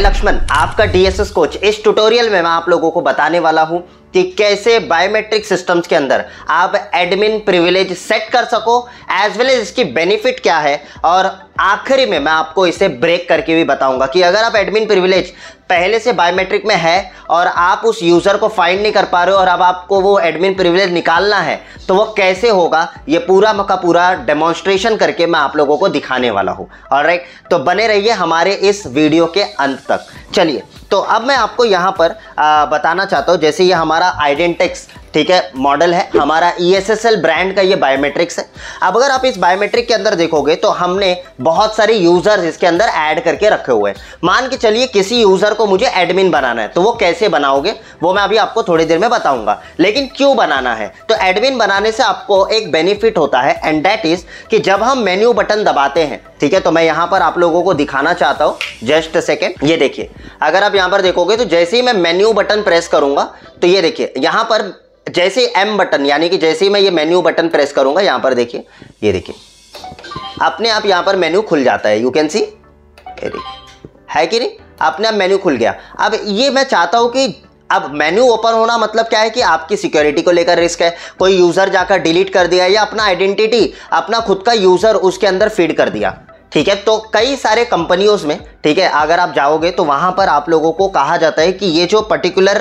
मैं लक्ष्मण, आपका DSS coach. इस ट्यूटोरियल में मैं आप लोगों को बताने वाला हूं कि कैसे बायोमेट्रिक सिस्टम्स के अंदर आप एडमिन प्रिविलेज सेट कर सको, एज वेल एज इसकी बेनिफिट क्या है, और आखिरी में मैं आपको इसे ब्रेक करके भी बताऊंगा कि अगर आप एडमिन प्रिविलेज पहले से बायोमेट्रिक में है और आप उस यूज़र को फाइंड नहीं कर पा रहे हो और अब आपको वो एडमिन प्रिविलेज निकालना है तो वो कैसे होगा, ये पूरा का पूरा डेमोन्स्ट्रेशन करके मैं आप लोगों को दिखाने वाला हूँ। ऑलराइट, तो बने रहिए हमारे इस वीडियो के अंत तक। चलिए, तो अब मैं आपको यहाँ पर बताना चाहता हूँ, जैसे ये हमारा आइडेंटिक्स, ठीक है, मॉडल है, हमारा ESSL ब्रांड का ये बायोमेट्रिक्स है। अब अगर आप इस बायोमेट्रिक के अंदर देखोगे तो हमने बहुत सारे यूजर्स इसके अंदर ऐड करके रखे हुए हैं। मान के चलिए किसी यूजर को मुझे एडमिन बनाना है, तो वो कैसे बनाओगे वो मैं अभी आपको थोड़ी देर में बताऊंगा। लेकिन क्यों बनाना है, तो एडमिन बनाने से आपको एक बेनिफिट होता है, एंड दैट इज कि जब हम मेन्यू बटन दबाते हैं, ठीक है, तो मैं यहां पर आप लोगों को दिखाना चाहता हूं, जस्ट अ सेकेंड। ये देखिए, अगर आप यहां पर देखोगे तो जैसे ही मैं मेन्यू बटन प्रेस करूंगा तो ये देखिए यहां पर जैसे एम बटन, यानी कि जैसे ही मैं ये मेन्यू बटन प्रेस करूंगा, यहां पर देखिए, ये देखिए अपने आप यहां पर मेन्यू खुल जाता है। यू कैन सी, है कि नहीं, अपने आप मेन्यू खुल गया। अब ये मैं चाहता हूं कि अब मेन्यू ओपन होना मतलब क्या है कि आपकी सिक्योरिटी को लेकर रिस्क है, कोई यूजर जाकर डिलीट कर दिया या अपना आइडेंटिटी, अपना खुद का यूजर उसके अंदर फीड कर दिया, ठीक है। तो कई सारे कंपनियों में, ठीक है, अगर आप जाओगे तो वहां पर आप लोगों को कहा जाता है कि ये जो पर्टिकुलर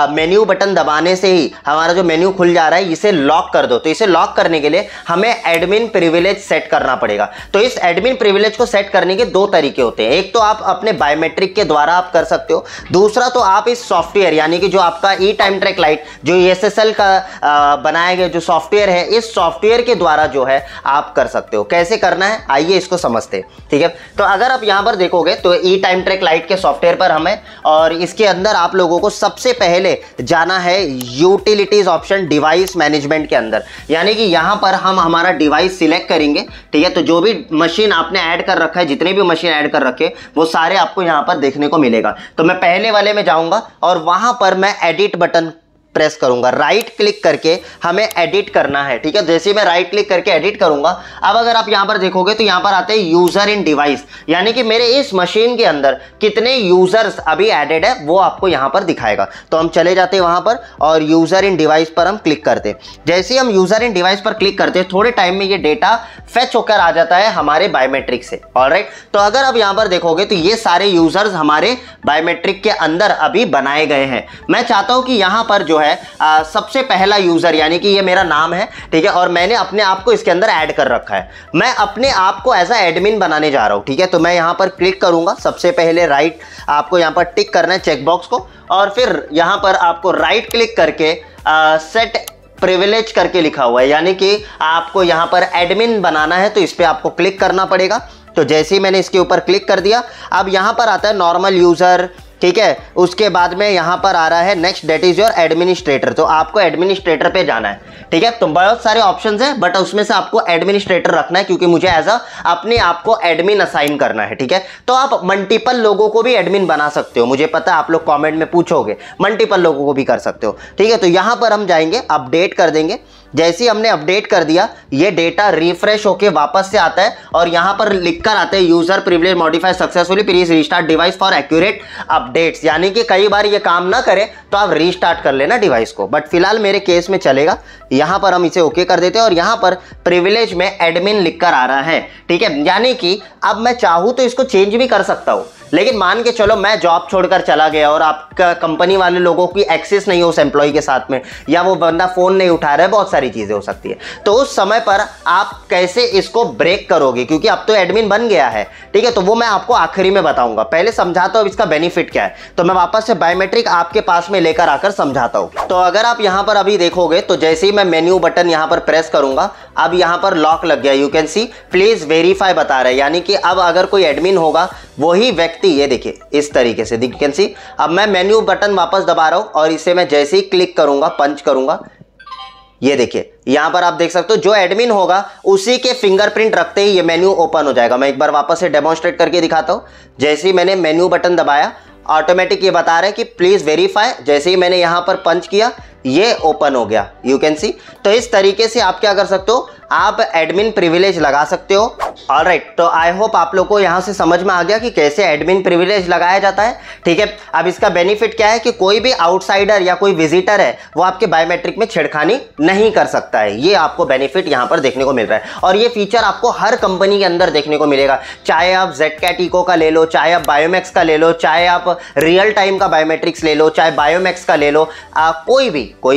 मेन्यू बटन दबाने से ही हमारा जो मेन्यू खुल जा रहा है इसे लॉक कर दो। तो इसे लॉक करने के लिए हमें एडमिन प्रिविलेज सेट करना पड़ेगा। तो इस एडमिन प्रिविलेज को सेट करने के दो तरीके होते हैं। एक तो आप अपने बायोमेट्रिक के द्वारा आप कर सकते हो, दूसरा तो आप इस सॉफ्टवेयर, यानी कि जो आपका ई टाइम ट्रैक लाइट, जो ESSL का बनाया गया जो सॉफ्टवेयर है, इस सॉफ्टवेयर के द्वारा जो है आप कर सकते हो। कैसे करना है आइए इसको समझते हैं, ठीक है। तो अगर आप यहां पर देखोगे तो ई टाइम ट्रैक लाइट के सॉफ्टवेयर पर हमें, और इसके अंदर आप लोगों को सबसे पहले जाना है यूटिलिटीज ऑप्शन डिवाइस मैनेजमेंट के अंदर, यानी कि यहां पर हम हमारा डिवाइस सिलेक्ट करेंगे, ठीक है। तो जो भी मशीन आपने ऐड कर रखा है, जितने भी मशीन ऐड कर रखे वो सारे आपको यहां पर देखने को मिलेगा। तो मैं पहले वाले में जाऊंगा और वहां पर मैं एडिट बटन प्रेस करूंगा, राइट क्लिक करके हमें एडिट करना है, ठीक है। जैसे मैं राइट क्लिक करके एडिट करूंगा, अब अगर आप यहां पर देखोगे तो यहां पर आते हैं यूजर इन डिवाइस, यानी कि मेरे इस मशीन के अंदर कितने यूजर्स अभी एडेड है वो आपको यहां पर दिखाएगा। तो हम चले जाते हैं वहां पर और यूजर इन डिवाइस पर हम क्लिक करते हैं। जैसे ही हम यूजर इन डिवाइस पर क्लिक करते हैं, थोड़े टाइम में ये डेटा फेच होकर आ जाता है हमारे बायोमेट्रिक से। ऑलराइट, तो अगर आप यहां पर देखोगे तो ये सारे यूजर्स हमारे बायोमेट्रिक के अंदर अभी बनाए गए हैं। मैं चाहता हूं कि यहां पर जो है सबसे पहला यूजर, यानी कि ये मेरा नाम है, ठीक है, और मैंने अपने आप को इसके अंदर ऐड कर रखा है। मैं अपने आप को एज अ एडमिन बनाने जा रहा हूं, ठीक है। तो मैं यहां पर क्लिक करूंगा, सबसे पहले राइट आपको यहां पर टिक करना है चेकबॉक्स को, और फिर यहां पर आपको राइट क्लिक करके सेट प्रिविलेज करके लिखा हुआ है, यानी कि आपको यहां पर एडमिन बनाना है, तो इस पर आपको क्लिक करना पड़ेगा। तो जैसे ही मैंने इसके ऊपर क्लिक कर दिया, अब यहां पर आता है नॉर्मल यूजर, ठीक है। उसके बाद में यहां पर आ रहा है next, that is your administrator. तो आपको एडमिनिस्ट्रेटर पे जाना है, ठीक है। तो बहुत सारे ऑप्शंस हैं, बट उसमें से आपको एडमिनिस्ट्रेटर रखना है, क्योंकि मुझे एज अ अपने आप को एडमिन असाइन करना है, ठीक है। तो आप मल्टीपल लोगों को भी एडमिन बना सकते हो, मुझे पता है आप लोग कॉमेंट में पूछोगे, मल्टीपल लोगों को भी कर सकते हो, ठीक है। तो यहां पर हम जाएंगे, अपडेट कर देंगे। जैसे ही हमने अपडेट कर दिया, ये डेटा रिफ्रेश होके वापस से आता है और यहां पर लिखकर आते हैं user privilege modify successfully, please restart device for accurate updates, यानी कि कई बार ये काम ना करे तो आप रीस्टार्ट कर लेना डिवाइस को, बट फिलहाल मेरे केस में चलेगा। यहां पर हम इसे ओके कर देते हैं और यहां पर प्रिविलेज में एडमिन लिखकर आ रहा है, ठीक है। यानी कि अब मैं चाहूं तो इसको चेंज भी कर सकता हूं, लेकिन मान के चलो मैं जॉब छोड़कर चला गया और आपका कंपनी वाले लोगों की एक्सेस नहीं हो उस एम्प्लॉय के साथ में, या वो बंदा फोन नहीं उठा रहा है, बहुत सारी चीजें हो सकती है। तो उस समय पर आप कैसे इसको ब्रेक करोगे, क्योंकि अब तो एडमिन बन गया है, ठीक है। तो वो मैं आपको आखिरी में बताऊंगा, पहले समझाता हूं इसका बेनिफिट क्या है। तो मैं वापस से बायोमेट्रिक आपके पास में लेकर आकर समझाता हूं। तो अगर आप यहां पर अभी देखोगे तो जैसे ही मैं मेन्यू बटन यहां पर प्रेस करूंगा, अब यहां पर लॉक लग गया, you can see please verify बता रहा है, यानी कि अब अगर कोई एडमिन होगा वही व्यक्ति, ये देखिए इस तरीके से, यू कैन सी। अब मैं मेन्यू बटन वापस दबा रहा हूं और इसे मैं जैसे ही क्लिक करूंगा, पंच करूंगा, ये देखिए यहां पर आप देख सकते हो जो एडमिन होगा उसी के फिंगरप्रिंट रखते ही ये मेन्यू ओपन हो जाएगा। मैं एक बार वापस से डेमोन्स्ट्रेट करके दिखाता हूं। जैसे ही मैंने मेन्यू बटन दबाया, ऑटोमेटिक ये बता रहा है कि प्लीज वेरीफाई। जैसे ही मैंने यहां पर पंच किया, ये ओपन हो गया, यू कैन सी। तो इस तरीके से आप क्या कर सकते हो, आप एडमिन प्रिविलेज लगा सकते हो। ऑलराइट, तो आई होप आप लोग को यहां से समझ में आ गया कि कैसे एडमिन प्रिविलेज लगाया जाता है। ठीक है, अब इसका बेनिफिट क्या है कि कोई भी आउटसाइडर या कोई विजिटर है वो आपके बायोमेट्रिक में छेड़खानी नहीं कर सकता है। ये आपको बेनिफिट यहां पर देखने को मिल रहा है और ये फीचर आपको हर कंपनी के अंदर देखने को मिलेगा। चाहे आप ZCAT इको का ले लो, चाहे आप बायोमैक्स का ले लो, चाहे आप रियल टाइम का बायोमेट्रिक्स ले लो, चाहे बायोमैक्स का ले लो, कोई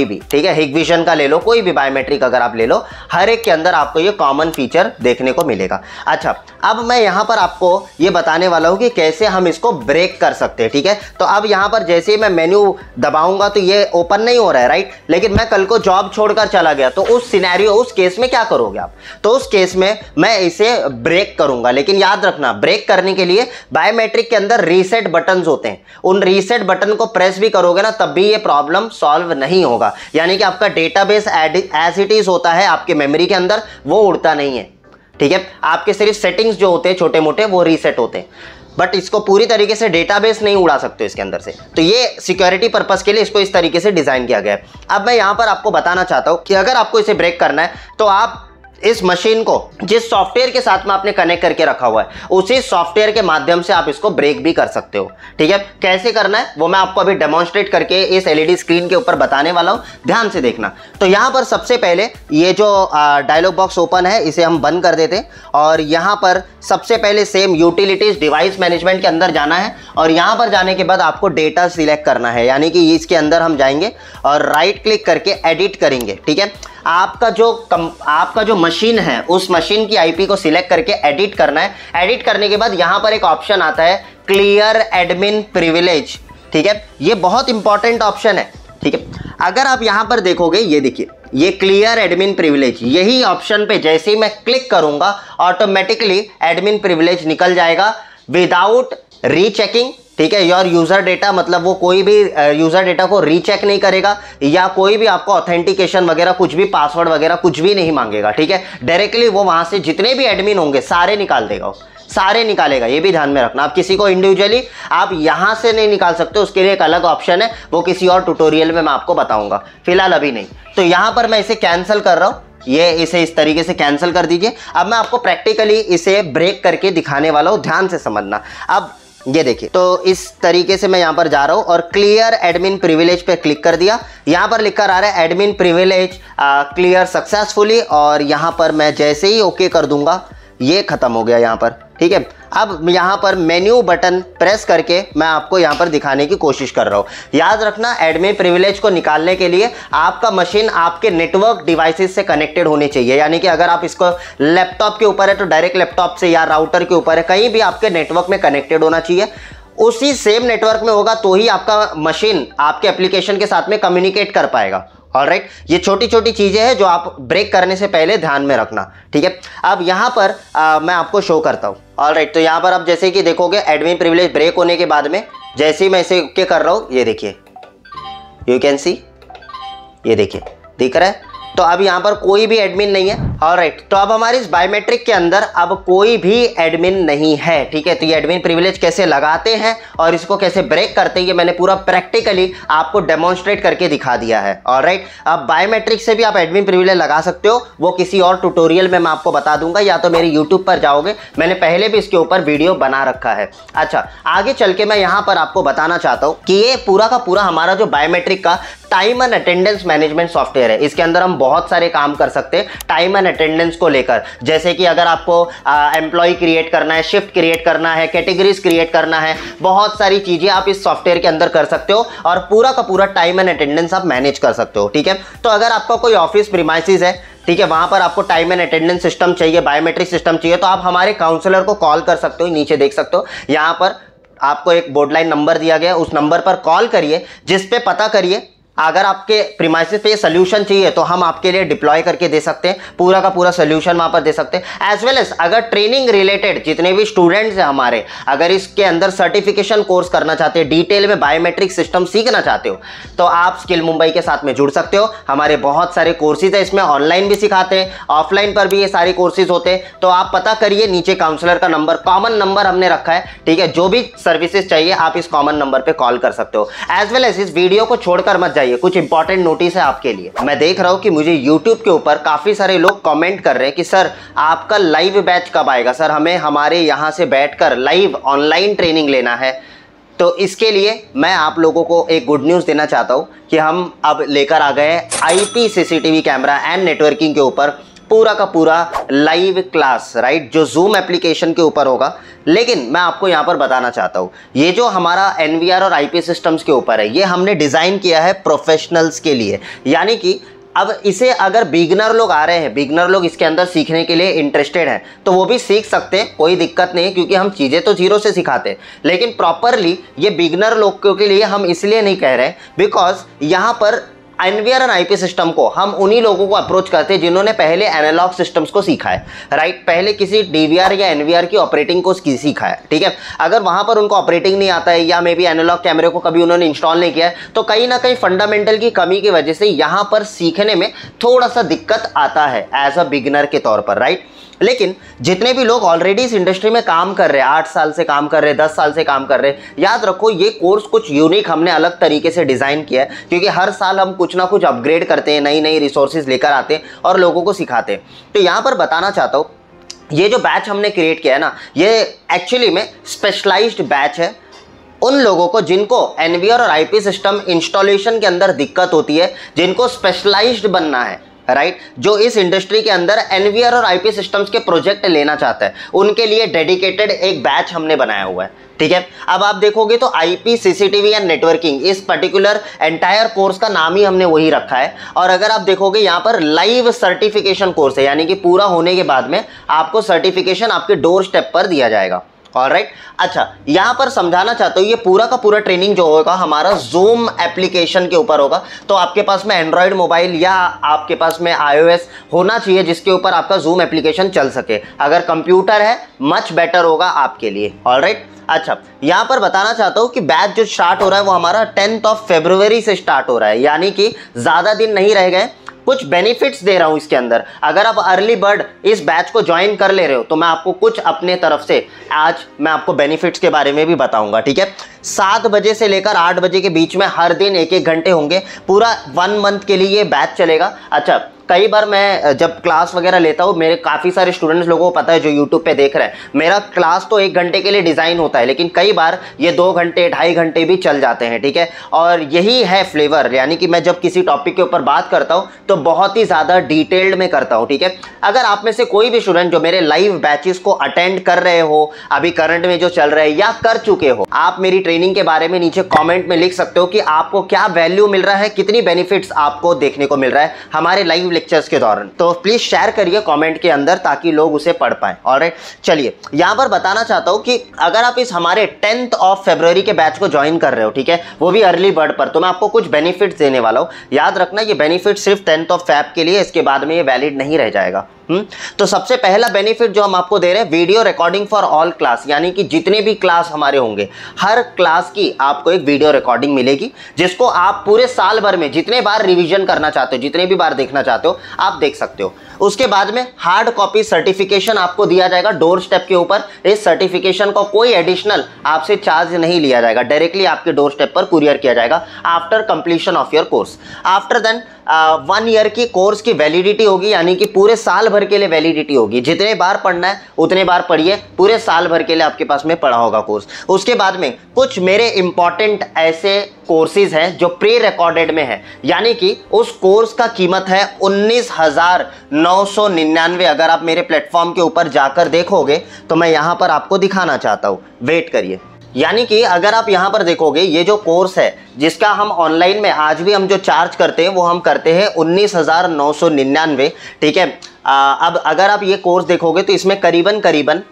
भी, ठीक है, हिगविजन का ले लो, कोई भी बायोमेट्रिक अगर आप ले लो, हर एक के अंदर आपको ये कॉमन फीचर देखने को मिलेगा। अच्छा, अब मैं यहां पर आपको ये बताने वाला हूं कि कैसे हम इसको ब्रेक कर सकते हैं। ठीक है, तो अब यहां पर जैसे ही मैं मेन्यू दबाऊंगा तो ये ओपन नहीं हो रहा है, राइट। लेकिन मैं कल को जॉब छोड़कर चला गया तो उस सिनेरियो, उस केस में क्या करोगे आप? तो उस केस में मैं इसे ब्रेक करूंगा। लेकिन याद रखना, ब्रेक करने के लिए बायोमेट्रिक के अंदर रीसेट बटन्स होते हैं, उन रीसेट बटन को प्रेस भी करोगे ना तब भी ये प्रॉब्लम सॉल्व नहीं होगा। यानी कि आपका डेटाबेस एज इट इज होता है आपके मेमोरी के अंदर, वो उड़ता नहीं है। ठीक है, आपके सिर्फ सेटिंग्स जो होते हैं छोटे मोटे वो रीसेट होते हैं, बट इसको पूरी तरीके से डेटाबेस नहीं उड़ा सकते इसके अंदर से। तो ये सिक्योरिटी पर्पस के लिए इसको इस तरीके से डिजाइन किया गया है। अब मैं यहां पर आपको बताना चाहता हूं कि अगर आपको इसे ब्रेक करना है तो आप इस मशीन को जिस सॉफ्टवेयर के साथ में आपने कनेक्ट करके रखा हुआ है उसी सॉफ्टवेयर के माध्यम से आप इसको ब्रेक भी कर सकते हो। ठीक है, कैसे करना है वो मैं आपको अभी डेमोन्स्ट्रेट करके इस LED स्क्रीन के ऊपर बताने वाला हूं, ध्यान से देखना। तो यहां पर सबसे पहले ये जो डायलॉग बॉक्स ओपन है इसे हम बंद कर देते हैं और यहां पर सबसे पहले सेम यूटिलिटीज डिवाइस मैनेजमेंट के अंदर जाना है और यहां पर जाने के बाद आपको डेटा सिलेक्ट करना है। यानी कि इसके अंदर हम जाएंगे और राइट क्लिक करके एडिट करेंगे। ठीक है, आपका जो मशीन है उस मशीन की IP को सिलेक्ट करके एडिट करना है। एडिट करने के बाद यहां पर एक ऑप्शन आता है क्लियर एडमिन प्रिविलेज। ठीक है, ये बहुत इंपॉर्टेंट ऑप्शन है। ठीक है, अगर आप यहां पर देखोगे, ये देखिए, ये क्लियर एडमिन प्रिविलेज, यही ऑप्शन पे जैसे ही मैं क्लिक करूंगा ऑटोमेटिकली एडमिन प्रिविलेज निकल जाएगा विदाउट रीचेकिंग। ठीक है, योर यूजर डेटा, मतलब वो कोई भी यूजर डेटा को रीचेक नहीं करेगा या कोई भी आपको ऑथेंटिकेशन वगैरह कुछ भी, पासवर्ड वगैरह कुछ भी नहीं मांगेगा। ठीक है, डायरेक्टली वो वहां से जितने भी एडमिन होंगे सारे निकाल देगा, सारे निकालेगा। ये भी ध्यान में रखना, आप किसी को इंडिविजुअली आप यहां से नहीं निकाल सकते, उसके लिए एक अलग ऑप्शन है, वो किसी और ट्यूटोरियल में मैं आपको बताऊंगा, फिलहाल अभी नहीं। तो यहां पर मैं इसे कैंसिल कर रहा हूं, ये इसे इस तरीके से कैंसिल कर दीजिए। अब मैं आपको प्रैक्टिकली इसे ब्रेक करके दिखाने वाला हूं, ध्यान से समझना। अब ये देखिए, तो इस तरीके से मैं यहां पर जा रहा हूं और क्लियर एडमिन प्रिविलेज पे क्लिक कर दिया। यहां पर लिखकर आ रहा है एडमिन प्रिविलेज क्लियर सक्सेसफुली और यहां पर मैं जैसे ही ओके कर दूंगा ये खत्म हो गया यहां पर। ठीक है, अब यहां पर मेन्यू बटन प्रेस करके मैं आपको यहां पर दिखाने की कोशिश कर रहा हूं। याद रखना, एडमिन प्रिविलेज को निकालने के लिए आपका मशीन आपके नेटवर्क डिवाइसेस से कनेक्टेड होनी चाहिए। यानी कि अगर आप इसको लैपटॉप के ऊपर है तो डायरेक्ट लैपटॉप से, या राउटर के ऊपर है, कहीं भी आपके नेटवर्क में कनेक्टेड होना चाहिए। उसी सेम नेटवर्क में होगा तो ही आपका मशीन आपके एप्लीकेशन के साथ में कम्युनिकेट कर पाएगा। ऑलराइट, ये छोटी छोटी चीजें हैं जो आप ब्रेक करने से पहले ध्यान में रखना। ठीक है, अब यहां पर मैं आपको शो करता हूं। ऑलराइट, तो यहां पर आप जैसे कि देखोगे एडमिन प्रिविलेज ब्रेक होने के बाद में जैसे ही मैं इसे ओके कर रहा हूं, ये देखिए, यू कैन सी, ये देखिए, दिख रहा है। तो अब यहां पर कोई भी एडमिन नहीं है। ऑलराइट, तो अब हमारे इस बायोमेट्रिक के अंदर अब कोई भी एडमिन नहीं है। ठीक है, तो ये एडमिन प्रिविलेज कैसे लगाते हैं और इसको कैसे ब्रेक करते हैं ये मैंने पूरा प्रैक्टिकली आपको डेमोन्स्ट्रेट करके दिखा दिया है। ऑलराइट, अब बायोमेट्रिक से भी आप एडमिन प्रिविलेज लगा सकते हो, वो किसी और ट्यूटोरियल में मैं आपको बता दूंगा, या तो मेरे यूट्यूब पर जाओगे, मैंने पहले भी इसके ऊपर वीडियो बना रखा है। अच्छा, आगे चल के मैं यहां पर आपको बताना चाहता हूं कि ये पूरा का पूरा हमारा जो बायोमेट्रिक का time and attendance management software है, इसके अंदर हम बहुत सारे काम कर सकते हैं टाइम एंड अटेंडेंस को लेकर। जैसे कि अगर आपको एम्प्लॉय क्रिएट करना है, शिफ्ट क्रिएट करना है, कैटेगरीज क्रिएट करना है, बहुत सारी चीजें आप इस सॉफ्टवेयर के अंदर कर सकते हो और पूरा का पूरा टाइम एंड अटेंडेंस आप मैनेज कर सकते हो। ठीक है, तो अगर आपका कोई ऑफिस प्रीमाइसेस है, ठीक है, वहां पर आपको टाइम एंड अटेंडेंस सिस्टम चाहिए, बायोमेट्रिक सिस्टम चाहिए, तो आप हमारे काउंसलर को कॉल कर सकते हो। नीचे देख सकते हो, यहां पर आपको एक बोर्ड लाइन नंबर दिया गया, उस नंबर पर कॉल करिए, जिस पे पता करिए अगर आपके प्रीमाइसेस पे सोल्यूशन चाहिए तो हम आपके लिए डिप्लॉय करके दे सकते हैं, पूरा का पूरा सोल्यूशन वहां पर दे सकते हैं। एज वेल एज अगर ट्रेनिंग रिलेटेड जितने भी स्टूडेंट्स हैं हमारे, अगर इसके अंदर सर्टिफिकेशन कोर्स करना चाहते हैं, डिटेल में बायोमेट्रिक सिस्टम सीखना चाहते हो, तो आप स्किल मुंबई के साथ में जुड़ सकते हो। हमारे बहुत सारे कोर्सेज है, इसमें ऑनलाइन भी सिखाते हैं, ऑफलाइन पर भी ये सारे कोर्सेज होते हैं। तो आप पता करिए, नीचे काउंसलर का नंबर, कॉमन नंबर हमने रखा है। ठीक है, जो भी सर्विसेज चाहिए आप इस कॉमन नंबर पर कॉल कर सकते हो। एज वेल एज इस वीडियो को छोड़कर मत चाहिए, कुछ इंपॉर्टेंट नोटिस है आपके लिए। मैं देख रहा हूँ कि मुझे YouTube के ऊपर काफ़ी सारे लोग कमेंट कर रहे हैं कि सर आपका लाइव बैच कब आएगा, सर हमें हमारे यहाँ से बैठकर लाइव ऑनलाइन ट्रेनिंग लेना है। तो इसके लिए मैं आप लोगों को एक गुड न्यूज़ देना चाहता हूँ कि हम अब लेकर आ गए हैं IP CCTV camera and networking के ऊपर पूरा का पूरा लाइव क्लास, राइट, जो जूम एप्लीकेशन के ऊपर होगा। लेकिन मैं आपको यहाँ पर बताना चाहता हूँ, ये जो हमारा NVR और IP सिस्टम्स के ऊपर है, ये हमने डिज़ाइन किया है प्रोफेशनल्स के लिए। यानी कि अब इसे अगर बिगनर लोग आ रहे हैं, बिगनर लोग इसके अंदर सीखने के लिए इंटरेस्टेड हैं, तो वो भी सीख सकते हैं, कोई दिक्कत नहीं है, क्योंकि हम चीज़ें तो जीरो से सिखाते हैं। लेकिन प्रॉपरली ये बिगनर लोगों के लिए हम इसलिए नहीं कह रहे बिकॉज यहाँ पर NVR और IP सिस्टम को हम उन्हीं लोगों को अप्रोच करते हैं जिन्होंने पहले एनालॉग सिस्टम्स को सीखा है, राइट, पहले किसी DVR या NVR की ऑपरेटिंग को सीखा है, ठीक है। अगर वहां पर उनको ऑपरेटिंग नहीं आता है या मे बी एनालॉग कैमरे को कभी उन्होंने इंस्टॉल नहीं किया है, तो कहीं ना कहीं फंडामेंटल की कमी की वजह से यहाँ पर सीखने में थोड़ा सा दिक्कत आता है एज अ बिगिनर के तौर पर, राइट। लेकिन जितने भी लोग ऑलरेडी इस इंडस्ट्री में काम कर रहे हैं, 8 साल से काम कर रहे हैं, 10 साल से काम कर रहे हैं, याद रखो ये कोर्स कुछ यूनिक हमने अलग तरीके से डिज़ाइन किया है, क्योंकि हर साल हम कुछ ना कुछ अपग्रेड करते हैं, नई नई रिसोर्सेज लेकर आते हैं और लोगों को सिखाते हैं। तो यहाँ पर बताना चाहता हूँ, ये जो बैच हमने क्रिएट किया है ना, ये एक्चुअली में स्पेशलाइज्ड बैच है उन लोगों को जिनको NVR और IP सिस्टम इंस्टॉलेशन के अंदर दिक्कत होती है, जिनको स्पेशलाइज्ड बनना है, राइट, जो इस इंडस्ट्री के अंदर NVR और IP सिस्टम्स के प्रोजेक्ट लेना चाहता है, उनके लिए डेडिकेटेड एक बैच हमने बनाया हुआ है, ठीक है। अब आप देखोगे तो IP CCTV एंड नेटवर्किंग, इस पर्टिकुलर एंटायर कोर्स का नाम ही हमने वही रखा है। और अगर आप देखोगे यहाँ पर लाइव सर्टिफिकेशन कोर्स है, यानी कि पूरा होने के बाद में आपको सर्टिफिकेशन आपके डोर स्टेप पर दिया जाएगा, ऑलराइट। अच्छा, यहाँ पर समझाना चाहता हूँ, ये पूरा का पूरा ट्रेनिंग जो होगा हमारा जूम एप्लीकेशन के ऊपर होगा। तो आपके पास में एंड्रॉयड मोबाइल या आपके पास में iOS होना चाहिए जिसके ऊपर आपका जूम एप्लीकेशन चल सके। अगर कंप्यूटर है मच बेटर होगा आपके लिए, ऑलराइट। अच्छा, यहाँ पर बताना चाहता हूँ कि बैच जो स्टार्ट हो रहा है वो हमारा 10 फरवरी से स्टार्ट हो रहा है, यानी कि ज़्यादा दिन नहीं रह गए। कुछ बेनिफिट्स दे रहा हूं इसके अंदर। अगर आप अर्ली बर्ड इस बैच को ज्वाइन कर ले रहे हो तो मैं आपको कुछ अपने तरफ से आज मैं आपको बेनिफिट्स के बारे में भी बताऊंगा, ठीक है। 7 बजे से लेकर 8 बजे के बीच में हर दिन 1-1 घंटे होंगे, पूरा 1 मंथ के लिए ये बैच चलेगा। अच्छा, कई बार मैं जब क्लास वगैरह लेता हूँ, मेरे काफ़ी सारे स्टूडेंट्स लोगों को पता है जो यूट्यूब पे देख रहे हैं, मेरा क्लास तो 1 घंटे के लिए डिज़ाइन होता है, लेकिन कई बार ये 2 घंटे 2.5 घंटे भी चल जाते हैं, ठीक है। और यही है फ्लेवर, यानी कि मैं जब किसी टॉपिक के ऊपर बात करता हूँ तो बहुत ही ज़्यादा डिटेल्ड में करता हूँ, ठीक है। अगर आप में से कोई भी स्टूडेंट जो मेरे लाइव बैचेस को अटेंड कर रहे हो, अभी करंट में जो चल रहे हैं या कर चुके हो, आप मेरी ट्रेनिंग के बारे में नीचे कॉमेंट में लिख सकते हो कि आपको क्या वैल्यू मिल रहा है, कितनी बेनिफिट्स आपको देखने को मिल रहा है हमारे लाइव लेक्चर्स के दौरान। तो प्लीज शेयर करिए कमेंट के अंदर ताकि लोग उसे पढ़ पाएं, ऑलराइट। चलिए, यहां पर बताना चाहता हूं कि अगर आप इस हमारे 10 फरवरी के बैच को ज्वाइन कर रहे हो, ठीक है, वो भी अर्ली बर्ड पर, तो मैं आपको कुछ बेनिफिट्स देने वाला हूं। याद रखना ये बेनिफिट सिर्फ 10 फेब के लिए, इसके बाद में ये वैलिड नहीं रह जाएगा। तो सबसे पहला बेनिफिट जो हम आपको दे रहे हैं, video recording for all class, यानी कि जितने भी क्लास हमारे होंगे हर क्लास की आपको एक वीडियो रिकॉर्डिंग मिलेगी, जिसको आप पूरे साल भर में जितने बार रिवीजन करना चाहते हो, जितने भी बार देखना चाहते हो आप देख सकते हो। उसके बाद में हार्ड कॉपी सर्टिफिकेशन आपको दिया जाएगा डोर स्टेप के ऊपर। इस सर्टिफिकेशन को कोई एडिशनल आपसे चार्ज नहीं लिया जाएगा, डायरेक्टली आपके डोर स्टेप पर कुरियर किया जाएगा after completion of your course. After then 1 year की कोर्स की वैलिडिटी होगी, यानी कि पूरे साल भर के लिए वैलिडिटी होगी। जितने बार पढ़ना है उतने बार पढ़िए, पूरे साल भर के लिए आपके पास में पढ़ा होगा कोर्स। उसके बाद में कुछ मेरे इंपॉर्टेंट ऐसे कोर्सेज हैं जो प्री रिकॉर्डेड में है, यानी कि उस कोर्स का कीमत है 19,999। अगर आप मेरे प्लेटफॉर्म के ऊपर जाकर देखोगे तो मैं यहां पर आपको दिखाना चाहता हूं, वेट करिए। यानी कि अगर आप यहाँ पर देखोगे ये जो कोर्स है जिसका हम ऑनलाइन में आज भी हम जो चार्ज करते हैं वो हम करते हैं 19,999, ठीक है। अब अगर आप ये कोर्स देखोगे तो इसमें करीबन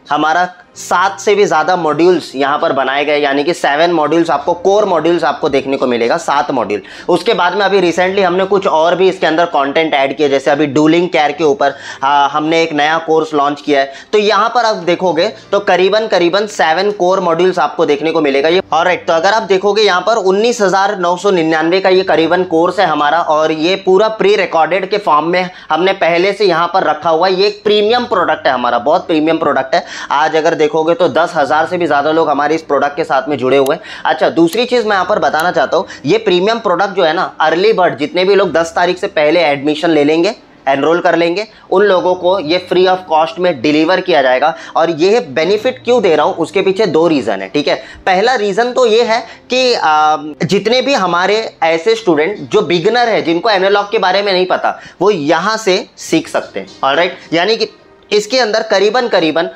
हमारा 7 से भी ज़्यादा मॉड्यूल्स यहाँ पर बनाए गए, यानी कि 7 मॉड्यूल्स आपको, कोर मॉड्यूल्स आपको देखने को मिलेगा, 7 मॉड्यूल। उसके बाद में अभी रिसेंटली हमने कुछ और भी इसके अंदर कंटेंट ऐड किया, जैसे अभी डूलिंग केयर के ऊपर हमने एक नया कोर्स लॉन्च किया है। तो यहाँ पर आप देखोगे तो करीबन 7 कोर मॉड्यूल्स आपको देखने को मिलेगा ये, ऑलराइट। तो अगर आप देखोगे यहाँ पर 19,999 का ये करीबन कोर्स है हमारा, और ये पूरा प्री रिकॉर्डेड के फॉर्म में हमने पहले से यहाँ पर रखा हुआ है। ये एक प्रीमियम प्रोडक्ट है हमारा, बहुत प्रीमियम प्रोडक्ट है। आज अगर देखोगे तो 10,000 से भी ज़्यादा लोग हमारे इस प्रोडक्ट के साथ में जुड़े हुए हैं। अच्छा, दूसरी चीज़ मैं यहाँ पर बताना चाहता हूँ, ये प्रीमियम प्रोडक्ट जो है ना, अर्ली बर्ड जितने भी लोग 10 तारीख से पहले एडमिशन ले लेंगे, एनरोल कर लेंगे, उन लोगों को ये फ्री ऑफ कॉस्ट में डिलीवर किया जाएगा। और ये बेनिफिट क्यों दे रहा हूं, उसके पीछे 2 रीज़न है, ठीक है। पहला रीज़न तो ये है कि जितने भी हमारे ऐसे स्टूडेंट जो बिगिनर है, जिनको एनालॉग के बारे में नहीं पता, वो यहाँ से सीख सकते हैं। ऑलराइट, यानी कि इसके अंदर करीबन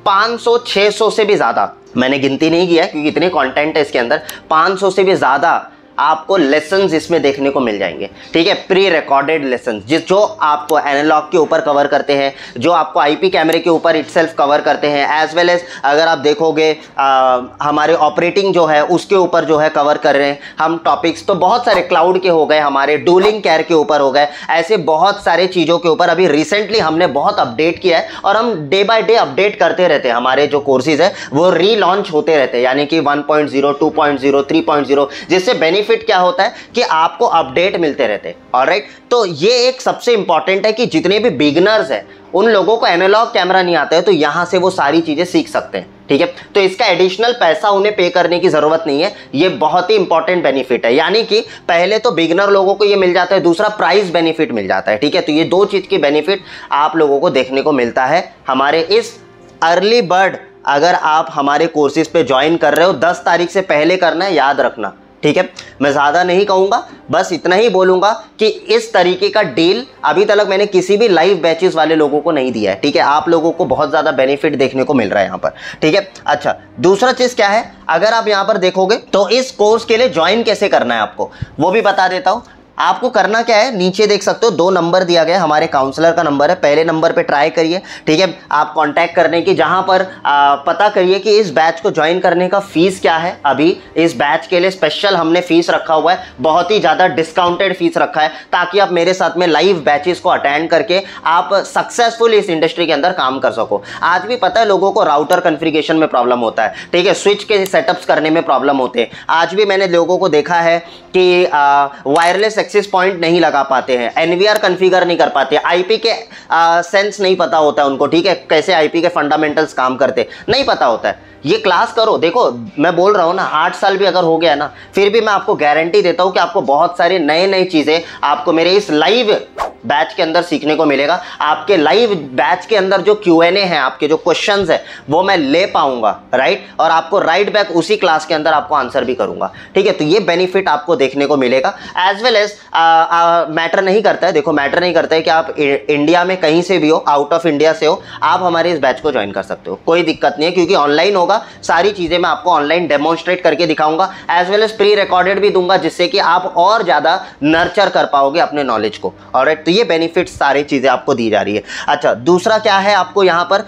500-600 से भी ज़्यादा, मैंने गिनती नहीं किया क्योंकि इतने कंटेंट है इसके अंदर, 500 से भी ज़्यादा आपको लेसन्स इसमें देखने को मिल जाएंगे, ठीक है। प्री रिकॉर्डेड लेसन्स जो आपको एनालॉग के ऊपर कवर करते हैं, जो आपको आईपी कैमरे के ऊपर इटसेल्फ कवर करते हैं, एज वेल एज अगर आप देखोगे हमारे ऑपरेटिंग जो है उसके ऊपर जो है कवर कर रहे हैं हम टॉपिक्स। तो बहुत सारे क्लाउड के हो गए, हमारे डूलिंग केयर के ऊपर हो गए, ऐसे बहुत सारे चीज़ों के ऊपर अभी रिसेंटली हमने बहुत अपडेट किया है और हम डे बाय डे अपडेट करते रहते हैं। हमारे जो कोर्सेज है वो रीलॉन्च होते रहते हैं, यानी कि 1.0, 2.0, 3.0, जिससे बेनिफिट क्या होता है कि आपको अपडेट मिलते रहते हैं। ऑलराइट, तो ये एक सबसे इंपॉर्टेंट है कि जितने भी बिगिनर्स हैं उन लोगों को एनालॉग कैमरा नहीं आता है तो यहां से वो सारी चीजें सीख सकते हैं, ठीक है। तो इसका एडिशनल पैसा उन्हें पे करने की जरूरत नहीं है, ये बहुत ही इंपॉर्टेंट बेनिफिट है। यानी कि पहले तो बिगिनर लोगों को ये मिल जाता है, दूसरा प्राइस बेनिफिट मिल जाता है, ठीक है। तो ये 2 चीज की बेनिफिट आप लोगों को देखने को मिलता है हमारे इस अर्ली बर्ड। अगर आप हमारे कोर्सेज पे ज्वाइन कर रहे हो, 10 तारीख से पहले करना है, याद रखना, ठीक है। मैं ज़्यादा नहीं कहूँगा, बस इतना ही बोलूँगा कि इस तरीके का डील अभी तक मैंने किसी भी लाइव बैचेस वाले लोगों को नहीं दिया है, ठीक है। आप लोगों को बहुत ज़्यादा बेनिफिट देखने को मिल रहा है यहाँ पर, ठीक है। अच्छा, दूसरा चीज़ क्या है, अगर आप यहाँ पर देखोगे तो इस कोर्स के लिए ज्वाइन कैसे करना है आपको वो भी बता देता हूँ। आपको करना क्या है, नीचे देख सकते हो 2 नंबर दिया गया है, हमारे काउंसलर का नंबर है, पहले नंबर पे ट्राई करिए, ठीक है। आप कांटेक्ट करने की, जहां पर पता करिए कि इस बैच को ज्वाइन करने का फीस क्या है। अभी इस बैच के लिए स्पेशल हमने फीस रखा हुआ है, बहुत ही ज़्यादा डिस्काउंटेड फीस रखा है, ताकि आप मेरे साथ में लाइव बैचेस को अटेंड करके आप सक्सेसफुल इस इंडस्ट्री के अंदर काम कर सको। आज भी पता है लोगों को राउटर कन्फिगरेशन में प्रॉब्लम होता है, ठीक है, स्विच के सेटअप्स करने में प्रॉब्लम होते हैं। आज भी मैंने लोगों को देखा है कि वायरलेस एक्सेस पॉइंट नहीं लगा पाते हैं, एनवीआर कॉन्फ़िगर नहीं कर पाते, आईपी के सेंस नहीं पता होता है उनको, ठीक है, कैसे आईपी के फंडामेंटल्स काम करते नहीं पता होता है। ये क्लास करो, देखो मैं बोल रहा हूँ ना, 8 साल भी अगर हो गया ना, फिर भी मैं आपको गारंटी देता हूँ कि आपको बहुत सारी नई चीज़ें आपको मेरे इस लाइव बैच के अंदर सीखने को मिलेगा। आपके लाइव बैच के अंदर जो Q&A हैं, आपके जो क्वेश्चंस है वो मैं ले पाऊंगा, राइट, और आपको राइट बैक उसी क्लास के अंदर आपको आंसर भी करूंगा, ठीक है। तो ये बेनिफिट आपको देखने को मिलेगा। एज वेल एज मैटर नहीं करता है, देखो मैटर नहीं करता है कि आप इंडिया में कहीं से भी हो, आउट ऑफ इंडिया से हो, आप हमारे इस बैच को ज्वाइन कर सकते हो, कोई दिक्कत नहीं है, क्योंकि ऑनलाइन होगा, सारी चीजें मैं आपको ऑनलाइन डेमोन्स्ट्रेट करके दिखाऊंगा, as well as pre recorded भी दूंगा, जिससे कि आप और ज्यादा नर्चर कर पाओगे अपने नॉलेज को। ऑलराइट, तो ये बेनिफिट सारी चीजें आपको दी जा रही है। अच्छा, दूसरा क्या है आपको यहां पर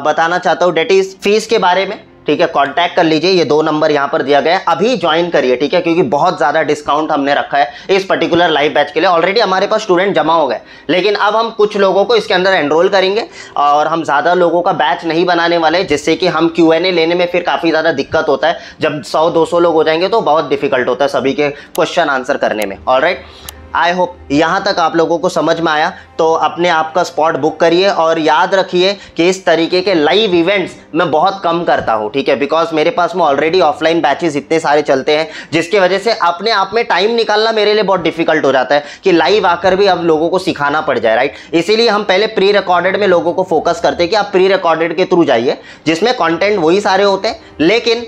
बताना चाहता हूं, डेट इज फीस के बारे में, ठीक है। कांटेक्ट कर लीजिए, ये 2 नंबर यहां पर दिया गया है, अभी ज्वाइन करिए, ठीक है, क्योंकि बहुत ज्यादा डिस्काउंट हमने रखा है इस पर्टिकुलर लाइव बैच के लिए। ऑलरेडी हमारे पास स्टूडेंट जमा हो गए, लेकिन अब हम कुछ लोगों को इसके अंदर एनरोल करेंगे और हम ज्यादा लोगों का बैच नहीं बनाने वाले, जिससे कि हम Q&A लेने में फिर काफी ज्यादा दिक्कत होता है। जब 100-200 लोग हो जाएंगे तो बहुत डिफिकल्ट होता है सभी के क्वेश्चन आंसर करने में। ऑलराइट, आई होप यहाँ तक आप लोगों को समझ में आया, तो अपने आप का स्पॉट बुक करिए और याद रखिए कि इस तरीके के लाइव इवेंट्स मैं बहुत कम करता हूँ, ठीक है, बिकॉज मेरे पास में ऑलरेडी ऑफलाइन बैचेस इतने सारे चलते हैं, जिसकी वजह से अपने आप में टाइम निकालना मेरे लिए बहुत डिफिकल्ट हो जाता है कि लाइव आकर भी अब लोगों को सिखाना पड़ जाए, राइट। इसीलिए हम पहले प्री रिकॉर्डेड में लोगों को फोकस करते हैं कि आप प्री रिकॉर्डेड के थ्रू जाइए, जिसमें कॉन्टेंट वही सारे होते हैं, लेकिन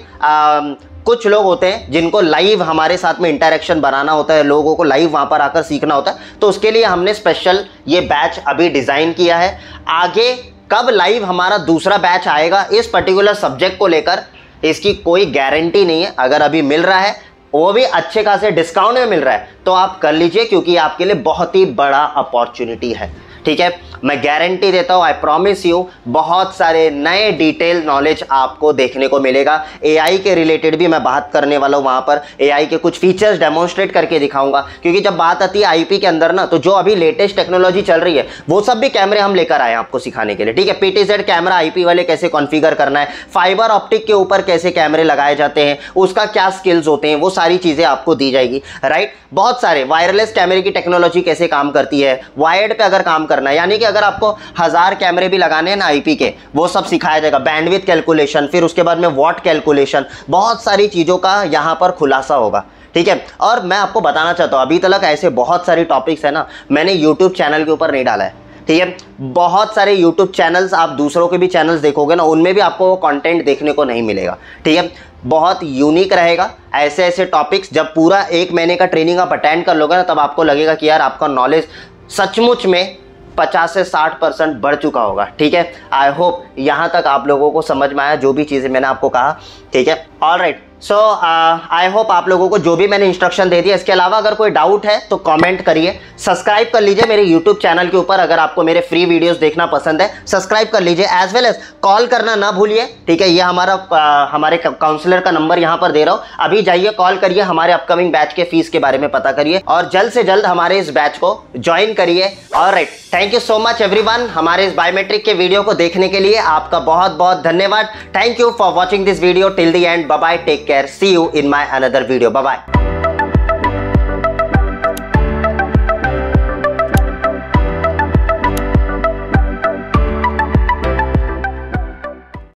कुछ लोग होते हैं जिनको लाइव हमारे साथ में इंटरेक्शन बनाना होता है, लोगों को लाइव वहां पर आकर सीखना होता है, तो उसके लिए हमने स्पेशल ये बैच अभी डिजाइन किया है। आगे कब लाइव हमारा दूसरा बैच आएगा इस पर्टिकुलर सब्जेक्ट को लेकर, इसकी कोई गारंटी नहीं है। अगर अभी मिल रहा है, वो भी अच्छे खासे डिस्काउंट में मिल रहा है, तो आप कर लीजिए, क्योंकि आपके लिए बहुत ही बड़ा अपॉर्चुनिटी है, ठीक है। मैं गारंटी देता हूं, आई प्रॉमिस यू, बहुत सारे नए डिटेल नॉलेज आपको देखने को मिलेगा। एआई के रिलेटेड भी मैं बात करने वाला हूं, वहां पर एआई के कुछ फीचर्स डेमोन्स्ट्रेट करके दिखाऊंगा, क्योंकि जब बात आती है आईपी के अंदर ना, तो जो अभी लेटेस्ट टेक्नोलॉजी चल रही है वो सब भी कैमरे हम लेकर आए आपको सिखाने के लिए, ठीक है। PTZ कैमरा आईपी वाले कैसे कॉन्फ़िगर करना है, फाइबर ऑप्टिक के ऊपर कैसे कैमरे लगाए जाते हैं, उसका क्या स्किल्स होते हैं, वो सारी चीजें आपको दी जाएगी, राइट। बहुत सारे वायरलेस कैमरे की टेक्नोलॉजी कैसे काम करती है, वायर्ड पे अगर काम करना है, यानी कि अगर आपको 1000 कैमरे भी लगाने हैं ना आईपी के, वो सब सिखाया जाएगा, बैंडविड्थ कैलकुलेशन, फिर उसके बाद में वॉट कैलकुलेशन, बहुत सारी चीज़ों का यहाँ पर खुलासा होगा, ठीक है। और मैं आपको बताना चाहता हूँ, अभी तक ऐसे बहुत सारी टॉपिक्स है ना मैंने यूट्यूब चैनल के ऊपर नहीं डाला है, ठीक है। बहुत सारे यूट्यूब चैनल्स, आप दूसरों के भी चैनल्स देखोगे ना, उनमें भी आपको वो कंटेंट देखने को नहीं मिलेगा, ठीक है। बहुत यूनिक रहेगा ऐसे ऐसे टॉपिक्स। जब पूरा 1 महीने का ट्रेनिंग आप अटेंड कर लोगे ना, तब आपको लगेगा कि यार आपका नॉलेज सचमुच में 50 से 60% बढ़ चुका होगा, ठीक है। आई होप यहाँ तक आप लोगों को समझ में आया जो भी चीज़ें मैंने आपको कहा, ठीक है। ऑलराइट, सो आई होप आप लोगों को जो भी मैंने इंस्ट्रक्शन दे दिया, इसके अलावा अगर कोई डाउट है तो कमेंट करिए, सब्सक्राइब कर लीजिए मेरे यूट्यूब चैनल के ऊपर। अगर आपको मेरे फ्री वीडियोस देखना पसंद है सब्सक्राइब कर लीजिए, एज वेल एज कॉल करना ना भूलिए, ठीक है। ये हमारे काउंसलर का नंबर यहाँ पर दे रहा हूँ, अभी जाइए कॉल करिए, हमारे अपकमिंग बैच के फीस के बारे में पता करिए और जल्द से जल्द हमारे इस बैच को ज्वाइन करिए। Alright, thank you so much everyone, हमारे इस बायोमेट्रिक के वीडियो को देखने के लिए आपका बहुत बहुत धन्यवाद। Thank you for watching this video till the end. Bye bye, take care, see you in my another video, bye bye.